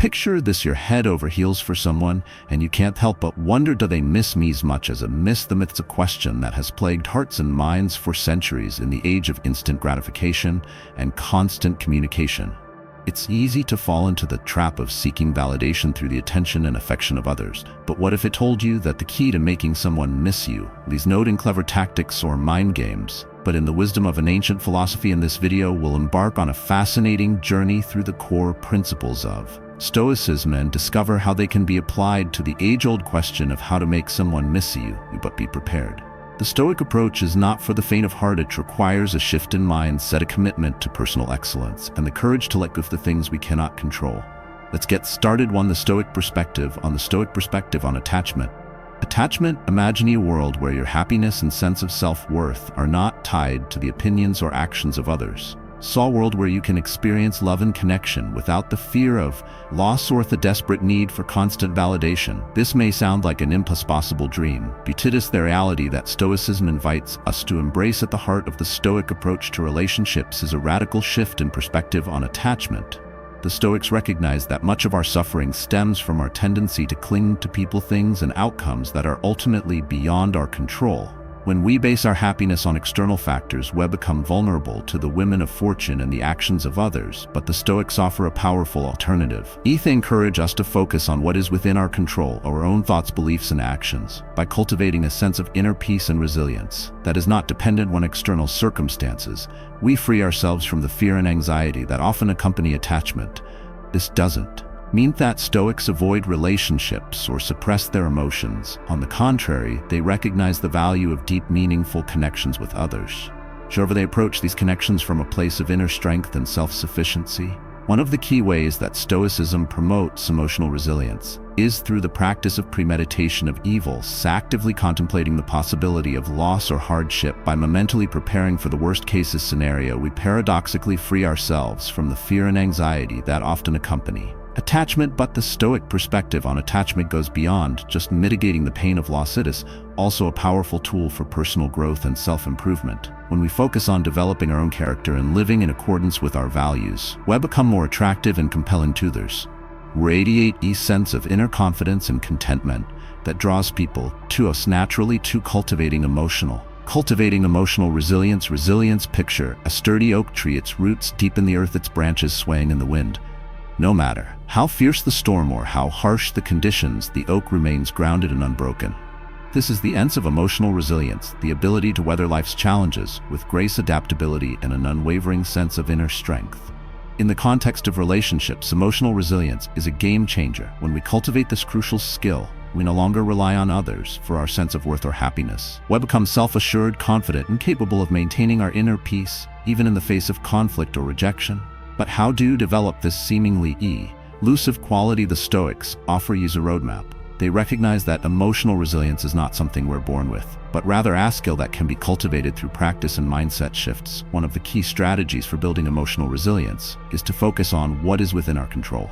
Picture this: you're head over heels for someone, and you can't help but wonder, do they miss me as much as I miss them? It's a question that has plagued hearts and minds for centuries in the age of instant gratification and constant communication. It's easy to fall into the trap of seeking validation through the attention and affection of others. But what if it told you that the key to making someone miss you lies not in clever tactics or mind games, but in the wisdom of an ancient philosophy? In this video, we'll embark on a fascinating journey through the core principles of Stoicism and discover how they can be applied to the age-old question of how to make someone miss you, but be prepared. The Stoic approach is not for the faint of heart. It requires a shift in mindset, a commitment to personal excellence, and the courage to let go of the things we cannot control. Let's get started. 1. The Stoic perspective. On the Stoic perspective on attachment. Attachment: imagine a world where your happiness and sense of self-worth are not tied to the opinions or actions of others. A world where you can experience love and connection without the fear of loss or the desperate need for constant validation. This may sound like an impossible dream, but it is the reality that Stoicism invites us to embrace. At the heart of the Stoic approach to relationships is a radical shift in perspective on attachment. The Stoics recognize that much of our suffering stems from our tendency to cling to people, things, and outcomes that are ultimately beyond our control. When we base our happiness on external factors, we become vulnerable to the whim of fortune and the actions of others. But the Stoics offer a powerful alternative. They encourage us to focus on what is within our control, our own thoughts, beliefs, and actions. By cultivating a sense of inner peace and resilience that is not dependent on external circumstances, we free ourselves from the fear and anxiety that often accompany attachment. This doesn't mean that Stoics avoid relationships or suppress their emotions. On the contrary, they recognize the value of deep, meaningful connections with others. However, they approach these connections from a place of inner strength and self-sufficiency. One of the key ways that Stoicism promotes emotional resilience is through the practice of premeditation of evils, actively contemplating the possibility of loss or hardship. By mentally preparing for the worst-case scenario, we paradoxically free ourselves from the fear and anxiety that often accompany attachment. But the Stoic perspective on attachment goes beyond just mitigating the pain of loss. It is also a powerful tool for personal growth and self-improvement. When we focus on developing our own character and living in accordance with our values, we become more attractive and compelling to others. Radiate a sense of inner confidence and contentment that draws people to us naturally. To cultivating emotional resilience. Picture a sturdy oak tree, its roots deep in the earth, its branches swaying in the wind. No matter how fierce the storm or how harsh the conditions, the oak remains grounded and unbroken. This is the essence of emotional resilience, the ability to weather life's challenges with grace, adaptability, and an unwavering sense of inner strength. In the context of relationships, emotional resilience is a game changer. When we cultivate this crucial skill, we no longer rely on others for our sense of worth or happiness. We become self-assured, confident, and capable of maintaining our inner peace, even in the face of conflict or rejection. But how do develop this seemingly elusive quality? The Stoics offer you a roadmap. They recognize that emotional resilience is not something we're born with, but rather a skill that can be cultivated through practice and mindset shifts. One of the key strategies for building emotional resilience is to focus on what is within our control.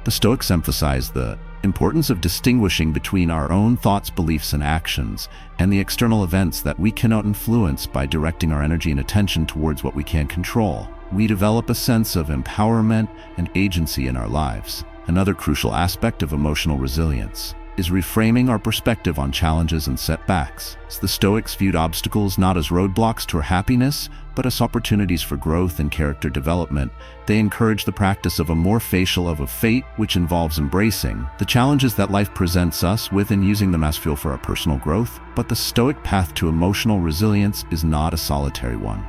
The Stoics emphasize the importance of distinguishing between our own thoughts, beliefs, and actions, and the external events that we cannot influence. By directing our energy and attention towards what we can control, we develop a sense of empowerment and agency in our lives. Another crucial aspect of emotional resilience is reframing our perspective on challenges and setbacks. The Stoics viewed obstacles not as roadblocks to our happiness, but as opportunities for growth and character development. They encourage the practice of a more facial of fate, which involves embracing the challenges that life presents us with and using them as fuel for our personal growth. But the Stoic path to emotional resilience is not a solitary one.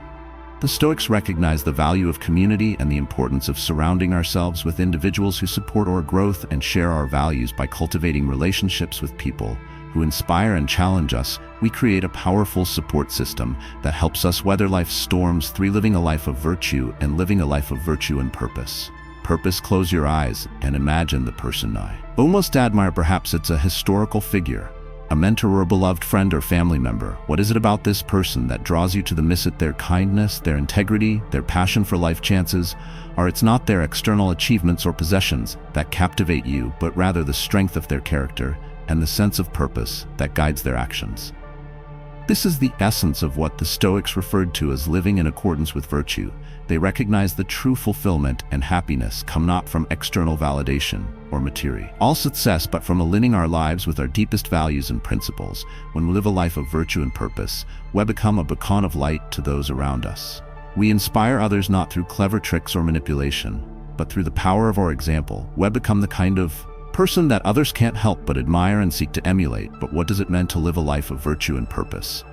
The Stoics recognize the value of community and the importance of surrounding ourselves with individuals who support our growth and share our values. By cultivating relationships with people who inspire and challenge us, we create a powerful support system that helps us weather life's storms. 3. Living a life of virtue and living a life of virtue and purpose. Close your eyes and imagine the person I almost admire. Perhaps it's a historical figure, a mentor, or a beloved friend or family member. What is it about this person that draws you to them? Is it their kindness, their integrity, their passion for life chances? Or it's not their external achievements or possessions that captivate you, but rather the strength of their character and the sense of purpose that guides their actions. This is the essence of what the Stoics referred to as living in accordance with virtue. They recognize the true fulfillment and happiness come not from external validation, or material. All success, but from aligning our lives with our deepest values and principles. When we live a life of virtue and purpose, we become a beacon of light to those around us. We inspire others not through clever tricks or manipulation, but through the power of our example. We become the kind of person that others can't help but admire and seek to emulate. But what does it mean to live a life of virtue and purpose?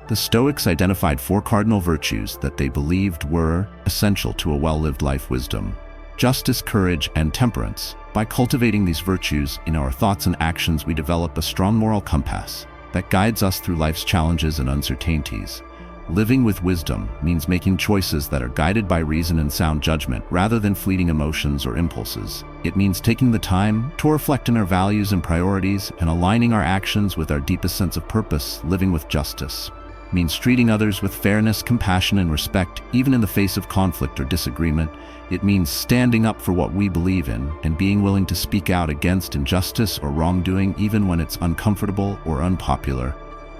The Stoics identified 4 cardinal virtues that they believed were essential to a well-lived life: wisdom, justice, courage, and temperance. By cultivating these virtues in our thoughts and actions, we develop a strong moral compass that guides us through life's challenges and uncertainties. Living with wisdom means making choices that are guided by reason and sound judgment rather than fleeting emotions or impulses. It means taking the time to reflect on our values and priorities and aligning our actions with our deepest sense of purpose. Living with justice means treating others with fairness, compassion, and respect, even in the face of conflict or disagreement. It means standing up for what we believe in and being willing to speak out against injustice or wrongdoing, even when it's uncomfortable or unpopular.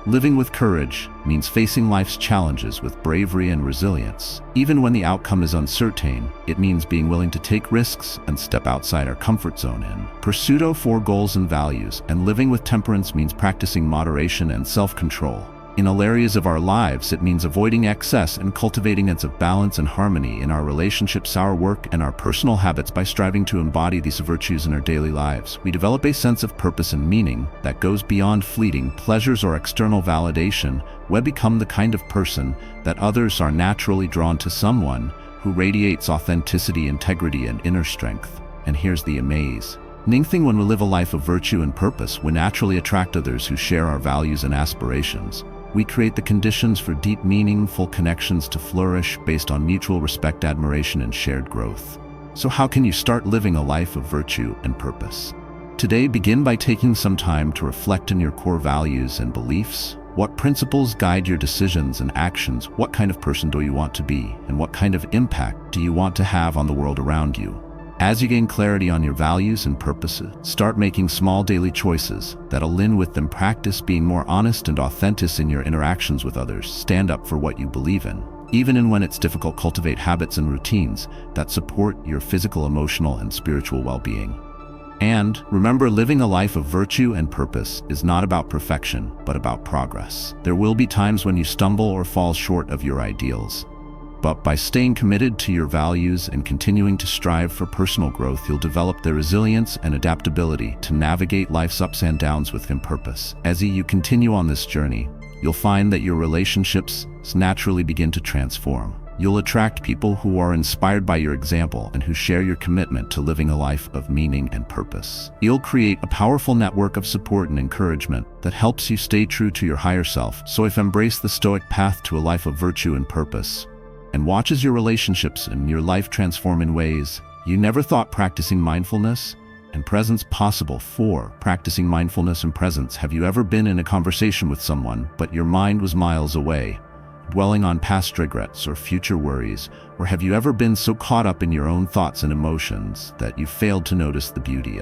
Living with courage means facing life's challenges with bravery and resilience. Even when the outcome is uncertain, it means being willing to take risks and step outside our comfort zone in pursuit of our goals and values. And living with temperance means practicing moderation and self-control. In all areas of our lives, it means avoiding excess and cultivating a sense of balance and harmony in our relationships, our work, and our personal habits. By striving to embody these virtues in our daily lives, we develop a sense of purpose and meaning that goes beyond fleeting pleasures or external validation. We become the kind of person that others are naturally drawn to, someone who radiates authenticity, integrity, and inner strength. And here's the amazing thing: when we live a life of virtue and purpose, we naturally attract others who share our values and aspirations. We create the conditions for deep, meaningful connections to flourish based on mutual respect, admiration, and shared growth. So how can you start living a life of virtue and purpose? Today, begin by taking some time to reflect on your core values and beliefs. What principles guide your decisions and actions? What kind of person do you want to be? And what kind of impact do you want to have on the world around you? As you gain clarity on your values and purposes, start making small daily choices that align with them. Practice being more honest and authentic in your interactions with others. Stand up for what you believe in, even when it's difficult. Cultivate habits and routines that support your physical, emotional, and spiritual well-being. And remember, living a life of virtue and purpose is not about perfection, but about progress. There will be times when you stumble or fall short of your ideals. But by staying committed to your values and continuing to strive for personal growth, you'll develop the resilience and adaptability to navigate life's ups and downs with purpose. As you continue on this journey, you'll find that your relationships naturally begin to transform. You'll attract people who are inspired by your example and who share your commitment to living a life of meaning and purpose. You'll create a powerful network of support and encouragement that helps you stay true to your higher self. So embrace the Stoic path to a life of virtue and purpose, and watch as your relationships and your life transform in ways you never thought. Practicing mindfulness and presence possible. 4. Practicing mindfulness and presence. Have you ever been in a conversation with someone, but your mind was miles away, dwelling on past regrets or future worries? Or have you ever been so caught up in your own thoughts and emotions that you failed to notice the beauty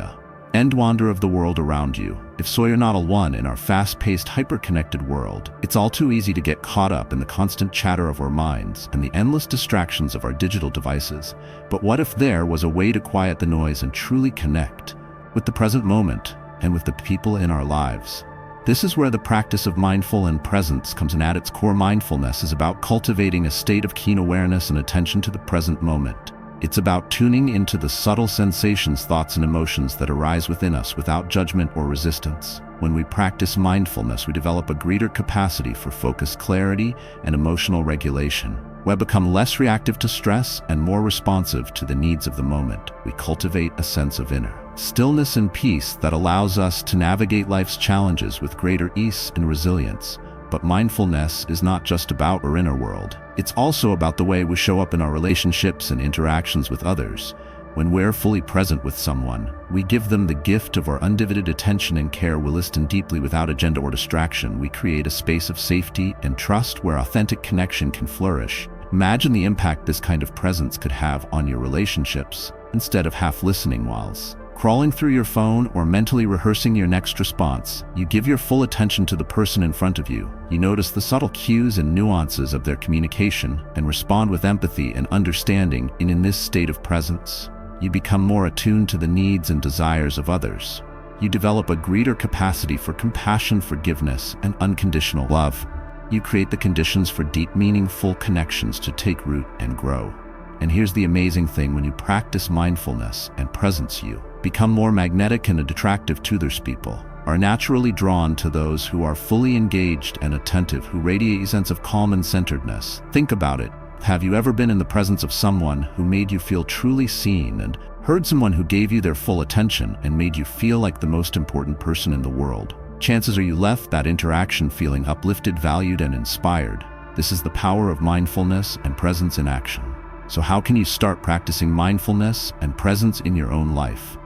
and wonder of the world around you? If so, you're not alone in our fast-paced, hyper-connected world. It's all too easy to get caught up in the constant chatter of our minds and the endless distractions of our digital devices. But what if there was a way to quiet the noise and truly connect with the present moment and with the people in our lives? This is where the practice of mindful and presence comes in. At its core, mindfulness is about cultivating a state of keen awareness and attention to the present moment. It's about tuning into the subtle sensations, thoughts, and emotions that arise within us without judgment or resistance. When we practice mindfulness, we develop a greater capacity for focus, clarity, and emotional regulation. We become less reactive to stress and more responsive to the needs of the moment. We cultivate a sense of inner stillness and peace that allows us to navigate life's challenges with greater ease and resilience. But mindfulness is not just about our inner world. It's also about the way we show up in our relationships and interactions with others. When we're fully present with someone, we give them the gift of our undivided attention and care. We listen deeply without agenda or distraction. We create a space of safety and trust where authentic connection can flourish. Imagine the impact this kind of presence could have on your relationships. Instead of half listening while crawling through your phone or mentally rehearsing your next response, you give your full attention to the person in front of you. You notice the subtle cues and nuances of their communication and respond with empathy and understanding. In this state of presence, You become more attuned to the needs and desires of others. You develop a greater capacity for compassion, forgiveness, and unconditional love. You create the conditions for deep, meaningful connections to take root and grow. And here's the amazing thing: when you practice mindfulness and presence, you become more magnetic and attractive to others. People are naturally drawn to those who are fully engaged and attentive, who radiate a sense of calm and centeredness. Think about it. Have you ever been in the presence of someone who made you feel truly seen, and heard someone who gave you their full attention and made you feel like the most important person in the world? Chances are you left that interaction feeling uplifted, valued, and inspired. This is the power of mindfulness and presence in action. So how can you start practicing mindfulness and presence in your own life?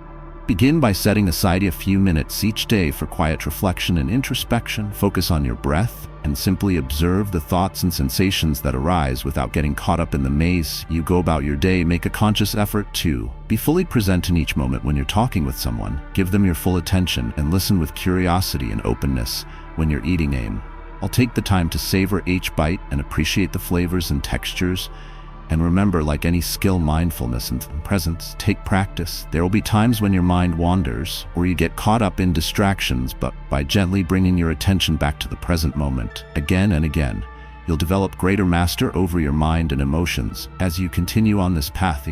Begin by setting aside a few minutes each day for quiet reflection and introspection. Focus on your breath and simply observe the thoughts and sensations that arise without getting caught up in the maze you go about your day. Make a conscious effort to be fully present in each moment. When you're talking with someone, give them your full attention and listen with curiosity and openness. When you're eating, I'll take the time to savor each bite and appreciate the flavors and textures. And remember, like any skill, mindfulness and presence take practice. There will be times when your mind wanders or you get caught up in distractions, but by gently bringing your attention back to the present moment again and again, you'll develop greater mastery over your mind and emotions. As you continue on this path,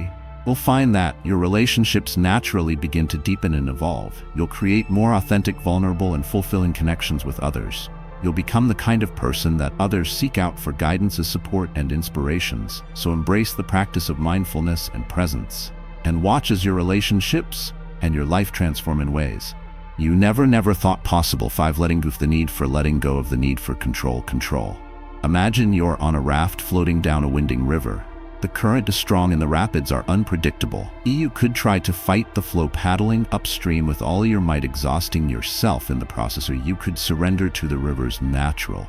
you'll find that your relationships naturally begin to deepen and evolve. You'll create more authentic, vulnerable, and fulfilling connections with others. You'll become the kind of person that others seek out for guidance, support, and inspirations. So embrace the practice of mindfulness and presence, and watch as your relationships and your life transform in ways you never thought possible. 5. Letting go of the need for letting go of the need for control. Imagine you're on a raft floating down a winding river. The current is strong and the rapids are unpredictable. You could try to fight the flow, paddling upstream with all your might, exhausting yourself in the process, or you could surrender to the river's natural